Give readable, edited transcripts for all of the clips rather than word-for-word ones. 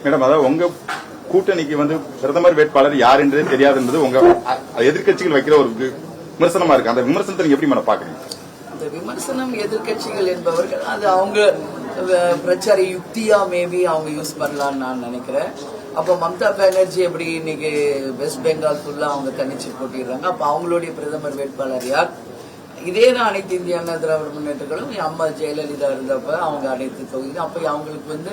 Madam, அதாவது உங்க கூட்டணிக்கு வந்து பிரதமர் வேட்பாளர் யார் என்றே தெரியாது என்பது உங்க எதிர்க்கட்சிகள் வைக்கிற ஒரு விமர்சனமா இருக்கு. அந்த விமர்சனத்தை நீங்க எப்படி மேடம் பாக்குறீங்க? அந்த விமர்சனம் எதிர்க்கட்சிகள் என்பவர்கள் அது அவங்க பிரச்சார யுக்தியா மேபி அவங்க யூஸ் பண்ணலாம்னு நான் நினைக்கிறேன். அப்ப மம்தா பானர்ஜி எப்படி இன்னைக்கு வெஸ்ட் பெங்கால் ஃபுல்லா அவங்க தனிச்சு போட்டிடுறாங்க. அப்ப அவங்களுடைய பிரதமர் வேட்பாளர் யார்? இதே தான் அனைத்து இந்திய அண்ணா திராவிட முன்னேற்றங்களும் அம்மா ஜெயலலிதா இருந்தப்ப அவங்க அனைத்து தொகுதி அப்ப அவங்களுக்கு வந்து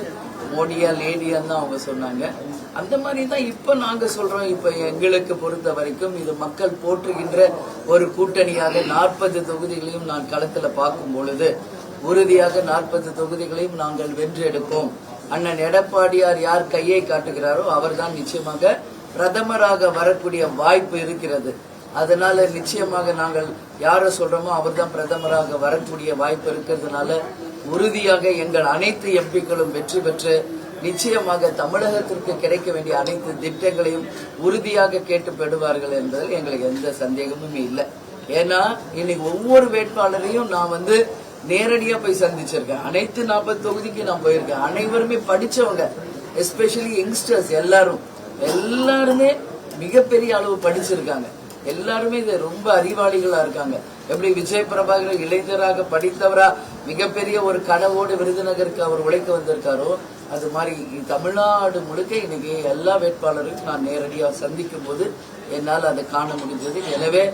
மோடியா லேடியான்னு தான் அவங்க சொன்னாங்க. அந்த மாதிரி தான் இப்ப நாங்க சொல்றோம். இப்ப எங்களுக்கு பொறுத்த வரைக்கும் இது மக்கள் போற்றுகின்ற ஒரு கூட்டணியாக 40 தொகுதிகளையும் நான் களத்துல பார்க்கும் பொழுது உறுதியாக 40 தொகுதிகளையும் நாங்கள் வென்றெடுப்போம். அண்ணன் எடப்பாடியார் யார் கையை காட்டுகிறாரோ அவர்தான் நிச்சயமாக பிரதமராக வரக்கூடிய வாய்ப்பு இருக்கிறது. அதனால நிச்சயமாக நாங்கள் யார சொல்றோமோ அவர்தான் பிரதமராக வரக்கூடிய வாய்ப்பு இருக்கிறதுனால உறுதியாக எங்கள் அனைத்து எம்பிக்களும் வெற்றி பெற்று நிச்சயமாக தமிழகத்திற்கு கிடைக்க வேண்டிய அனைத்து திட்டங்களையும் உறுதியாக கேட்டு பெறுவார்கள் என்பதில் எங்களுக்கு எந்த சந்தேகமும் இல்லை. ஏன்னா இன்னைக்கு ஒவ்வொரு வேட்பாளரையும் நான் வந்து நேரடியா போய் சந்திச்சிருக்கேன். அனைத்து 40 தொகுதிக்கு நான் போயிருக்கேன். அனைவருமே படிச்சவங்க, எஸ்பெஷலி யங்ஸ்டர்ஸ் எல்லாருமே மிகப்பெரிய அளவு படிச்சிருக்காங்க. எல்லாருமே இது ரொம்ப அறிவாளிகளா இருக்காங்க. எப்படி விஜய் பிரபாகர் இளைஞராக படித்தவரா மிகப்பெரிய ஒரு கனவோடு விருதுநகருக்கு அவர் உழைக்க வந்திருக்காரோ அது மாதிரி தமிழ்நாடு முழுக்க இன்னைக்கு எல்லா வேட்பாளரையும் நான் நேரடியாக சந்திக்கும் போது என்னால் அதை காண முடிஞ்சது. எனவே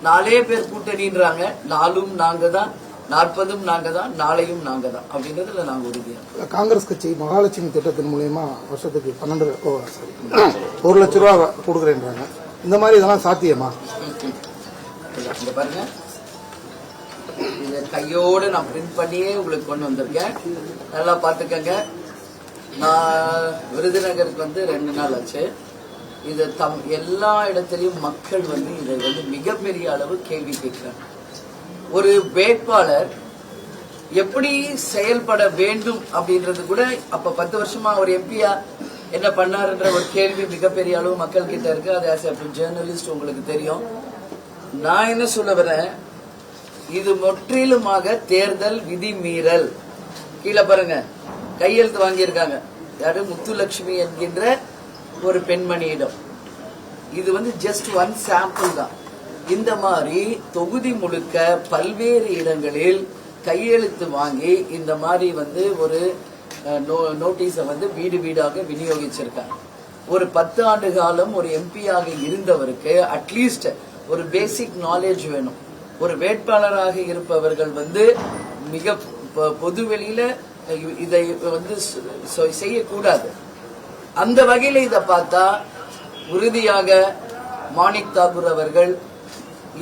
நாலே பேர் கூட்டணின்றாங்க. 4ம் நாங்க தான், 40ம் நாங்க தான், நாளையும் நாங்க தான் அப்படின்றதுல நாங்க உறுதியா. காங்கிரஸ் கட்சி மகாலட்சுமி திட்டத்தின் மூலமா வருஷத்துக்கு 1 லட்சம் ரூபாய் கொடுக்குறேன்றாங்க. இந்த மாதிரி இதெல்லாம் சாத்தியமா? பாருங்க, இத கையோடு நான் பிரிண்ட் பண்ணியே உங்களுக்கு கொண்டு வந்திருக்கேன். நல்லா பாத்துக்கங்க. நான் விருதுநகருக்கு வந்து 2 நாள் ஆச்சு. இது எல்லா இடத்திலையும் மக்கள் வந்து இதை வந்து மிகப்பெரிய அளவு கேள்வி கேட்கிறாங்க. ஒரு வேட்பாளர் எப்படி செயல்பட வேண்டும் அப்படின்றது கூட அப்ப 10 வருஷமா ஒரு எம்பியா என்ன பண்ணாருன்ற ஒரு கேள்வி மிகப்பெரிய அளவு மக்கள் கிட்ட இருக்கு. அது ஆஸ் எ ஜேர்னலிஸ்ட் உங்களுக்கு தெரியும். நான் என்ன சொல்ல வரேன், இது முற்றிலுமாக தேர்தல் விதி மீறல். கீழே பாருங்க, கையெழுத்து வாங்கியிருக்காங்க. யாரு? முத்துலட்சுமி என்கின்ற ஒரு பெண்மணியிடம். இது வந்து ஜஸ்ட் 1 சாம்பிள் தான். இந்த மாதிரி தொகுதி முழுக்க பல்வேறு இடங்களில் கையெழுத்து வாங்கி இந்த மாதிரி வந்து ஒரு நோட்டீஸை வந்து வீடு வீடாக விநியோகிச்சிருக்காங்க. ஒரு 10 ஆண்டு காலம் ஒரு எம்பியாக இருந்தவருக்கு அட்லீஸ்ட் ஒரு பேசிக் நாலேஜ் வேணும். ஒரு வேட்பாளராக இருப்பவர்கள் வந்து மிக பொதுவெளியில இதை வந்து செய்யக்கூடாது. அந்த வகையில இதை பார்த்தா உறுதியாக மாணிக் தாக்கூர் அவர்கள்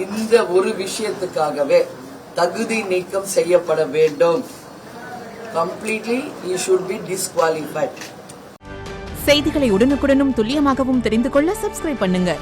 இந்த ஒரு விஷயத்துக்காகவே தகுதி நீக்கம் செய்யப்பட வேண்டும். Completely he should be disqualified. செய்திகளை உடனுக்குடனும் துல்லியமாகவும் தெரிந்து கொள்ள சப்ஸ்கிரைப் பண்ணுங்க.